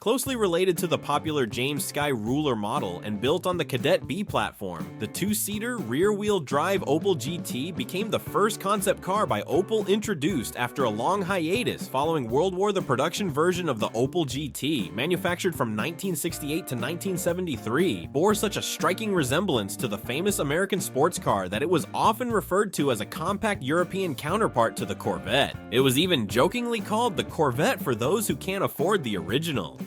Closely related to the popular James Sky Ruler model and built on the Kadett B platform, the two-seater, rear-wheel drive Opel GT became the first concept car by Opel introduced after a long hiatus following World War. The production version of the Opel GT, manufactured from 1968 to 1973, bore such a striking resemblance to the famous American sports car that it was often referred to as a compact European counterpart to the Corvette. It was even jokingly called the Corvette for those who can't afford the original.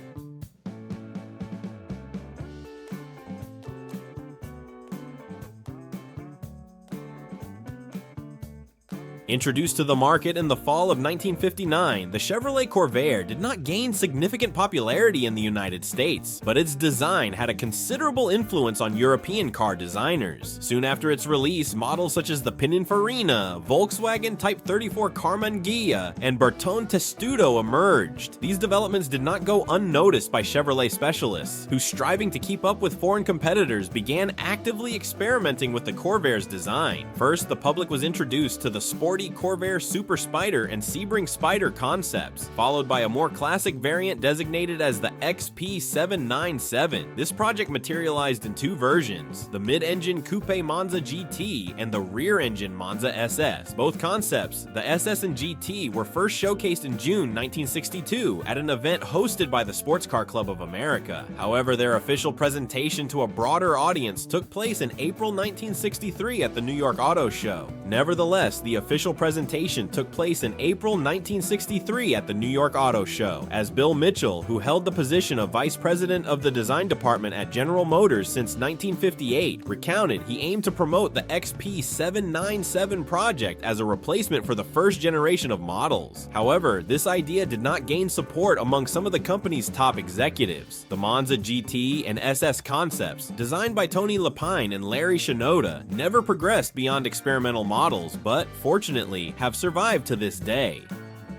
Introduced to the market in the fall of 1959, the Chevrolet Corvair did not gain significant popularity in the United States, but its design had a considerable influence on European car designers. Soon after its release, models such as the Pininfarina, Volkswagen Type 34 Carmanguia, and Bertone Testudo emerged. These developments did not go unnoticed by Chevrolet specialists, who, striving to keep up with foreign competitors, began actively experimenting with the Corvair's design. First, the public was introduced to the sporty Corvair Super Spider and Sebring Spider concepts, followed by a more classic variant designated as the XP797. This project materialized in two versions, the mid-engine Coupe Monza GT and the rear-engine Monza SS. Both concepts, the SS and GT, were first showcased in June 1962 at an event hosted by the Sports Car Club of America. However, their official presentation to a broader audience took place in April 1963 at the New York Auto Show. Nevertheless, the official presentation took place in April 1963 at the New York Auto Show, as Bill Mitchell, who held the position of Vice President of the Design Department at General Motors since 1958, recounted he aimed to promote the XP797 project as a replacement for the first generation of models. However, this idea did not gain support among some of the company's top executives. The Monza GT and SS concepts, designed by Tony Lapine and Larry Shinoda, never progressed beyond experimental models, but fortunately have survived to this day.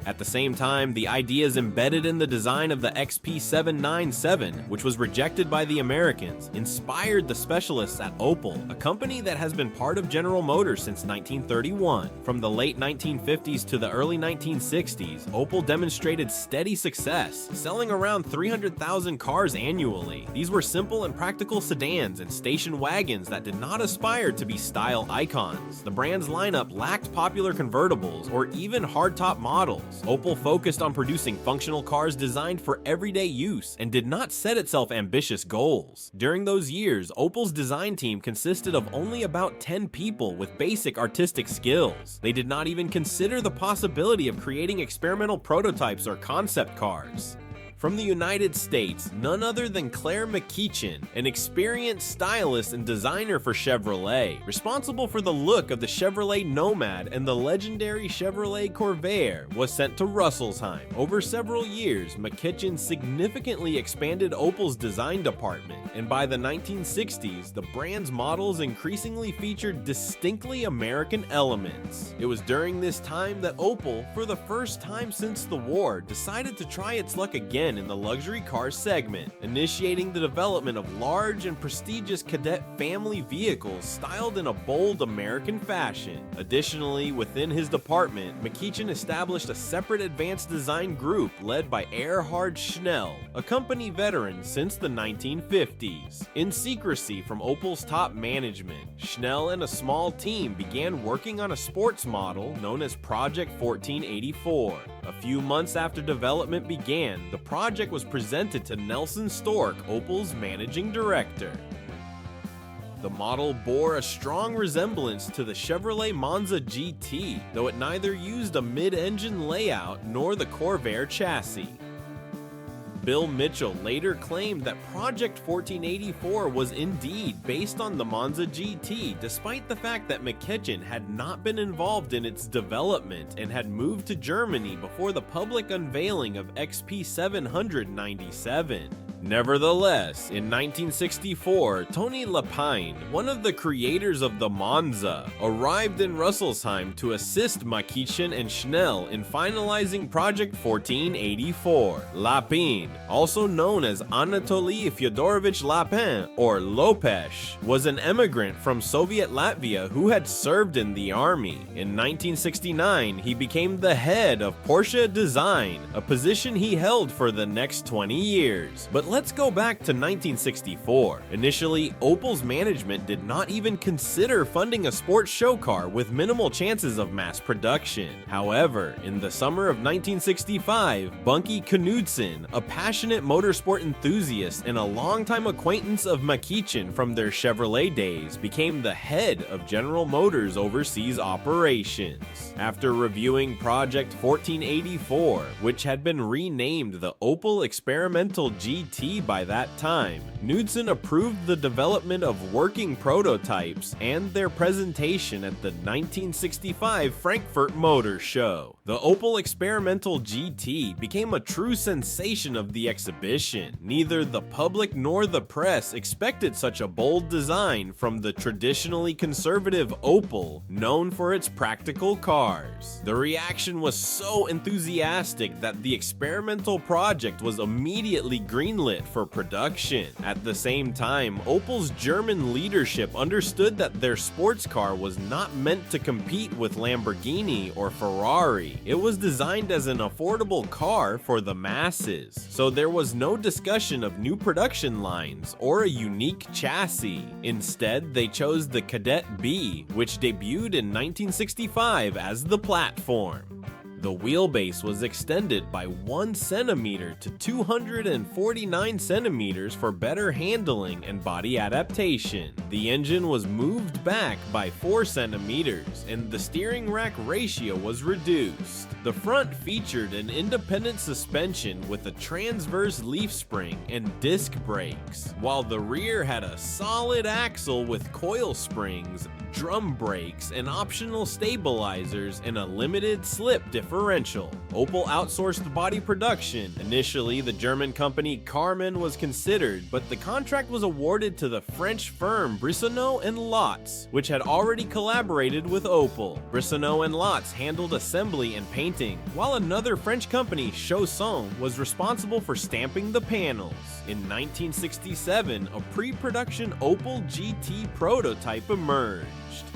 At the same time, the ideas embedded in the design of the XP797, which was rejected by the Americans, inspired the specialists at Opel, a company that has been part of General Motors since 1931. From the late 1950s to the early 1960s, Opel demonstrated steady success, selling around 300,000 cars annually. These were simple and practical sedans and station wagons that did not aspire to be style icons. The brand's lineup lacked popular convertibles or even hardtop models. Opel focused on producing functional cars designed for everyday use and did not set itself ambitious goals. During those years, Opel's design team consisted of only about 10 people with basic artistic skills. They did not even consider the possibility of creating experimental prototypes or concept cars. From the United States, none other than Claire McEachin, an experienced stylist and designer for Chevrolet, responsible for the look of the Chevrolet Nomad and the legendary Chevrolet Corvair, was sent to Russelsheim. Over several years, McEachin significantly expanded Opel's design department, and by the 1960s, the brand's models increasingly featured distinctly American elements. It was during this time that Opel, for the first time since the war, decided to try its luck again in the luxury car segment, initiating the development of large and prestigious Kadett family vehicles styled in a bold American fashion. Additionally, within his department, McEachin established a separate advanced design group led by Erhard Schnell, a company veteran since the 1950s. In secrecy from Opel's top management, Schnell and a small team began working on a sports model known as Project 1484. A few months after development began, the project was presented to Nelson Stork, Opel's managing director. The model bore a strong resemblance to the Chevrolet Monza GT, though it neither used a mid-engine layout nor the Corvair chassis. Bill Mitchell later claimed that Project 1484 was indeed based on the Monza GT, despite the fact that McEachin had not been involved in its development and had moved to Germany before the public unveiling of XP797. Nevertheless, in 1964, Tony Lapine, one of the creators of the Monza, arrived in Rüsselsheim to assist Machichin and Schnell in finalizing Project 1484. Lapine, also known as Anatoly Fyodorovich Lapin or Lopez, was an immigrant from Soviet Latvia who had served in the army. In 1969, he became the head of Porsche Design, a position he held for the next 20 years. But let's go back to 1964. Initially, Opel's management did not even consider funding a sports show car with minimal chances of mass production. However, in the summer of 1965, Bunky Knudsen, a passionate motorsport enthusiast and a longtime acquaintance of Machichin from their Chevrolet days, became the head of General Motors' overseas operations. After reviewing Project 1484, which had been renamed the Opel Experimental GT by that time, Knudsen approved the development of working prototypes and their presentation at the 1965 Frankfurt Motor Show. The Opel Experimental GT became a true sensation of the exhibition. Neither the public nor the press expected such a bold design from the traditionally conservative Opel, known for its practical cars. The reaction was so enthusiastic that the experimental project was immediately greenlit for production. At the same time, Opel's German leadership understood that their sports car was not meant to compete with Lamborghini or Ferrari. It was designed as an affordable car for the masses, so there was no discussion of new production lines or a unique chassis. Instead, they chose the Kadett B, which debuted in 1965 as the platform. The wheelbase was extended by 1 centimeter to 249 centimeters for better handling and body adaptation. The engine was moved back by 4 centimeters, and the steering rack ratio was reduced. The front featured an independent suspension with a transverse leaf spring and disc brakes, while the rear had a solid axle with coil springs, drum brakes, and optional stabilizers and a limited slip differential. Opel outsourced body production. Initially, the German company Karmann was considered, but the contract was awarded to the French firm Brissonneau and Lotz, which had already collaborated with Opel. Brissonneau and Lotz handled assembly and painting, while another French company, Chausson, was responsible for stamping the panels. In 1967, a pre-production Opel GT prototype emerged,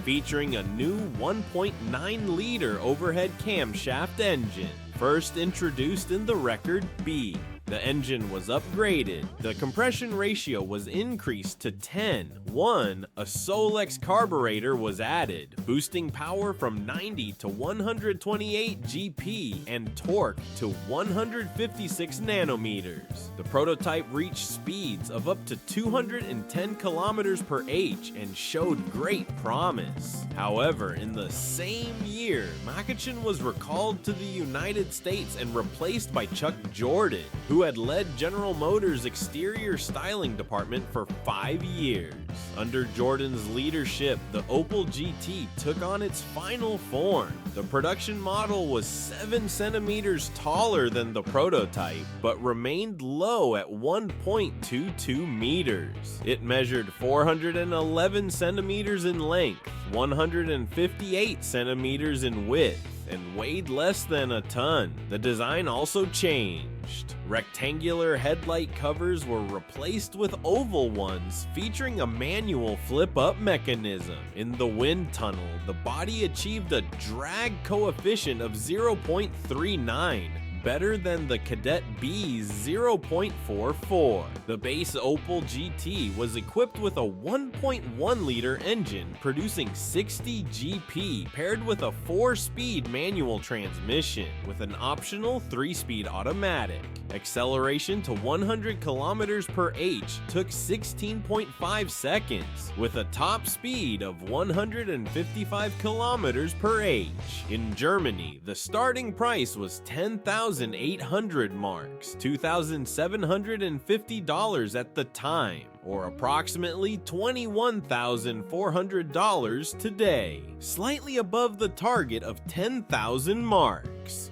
featuring a new 1.9-liter overhead camshaft engine, first introduced in the Record B. The engine was upgraded, the compression ratio was increased to 10:1, a Solex carburetor was added, boosting power from 90 to 128 GP and torque to 156 nanometers. The prototype reached speeds of up to 210 kilometers per h and showed great promise. However, in the same year, Machichin was recalled to the United States and replaced by Chuck Jordan, who had led General Motors' exterior styling department for 5 years. Under Jordan's leadership, the Opel GT took on its final form. The production model was 7 centimeters taller than the prototype, but remained low at 1.22 meters. It measured 411 centimeters in length, 158 centimeters in width, and weighed less than a ton. The design also changed. Rectangular headlight covers were replaced with oval ones featuring a manual flip-up mechanism. In the wind tunnel, the body achieved a drag coefficient of 0.39, better than the Kadett B's 0.44. The base Opel GT was equipped with a 1.1-liter engine producing 60 GP paired with a 4-speed manual transmission with an optional 3-speed automatic. Acceleration to 100 kilometers per h took 16.5 seconds with a top speed of 155 kilometers per h. In Germany, the starting price was 10,800 marks, $2,750 at the time, or approximately $21,400 today, slightly above the target of 10,000 marks.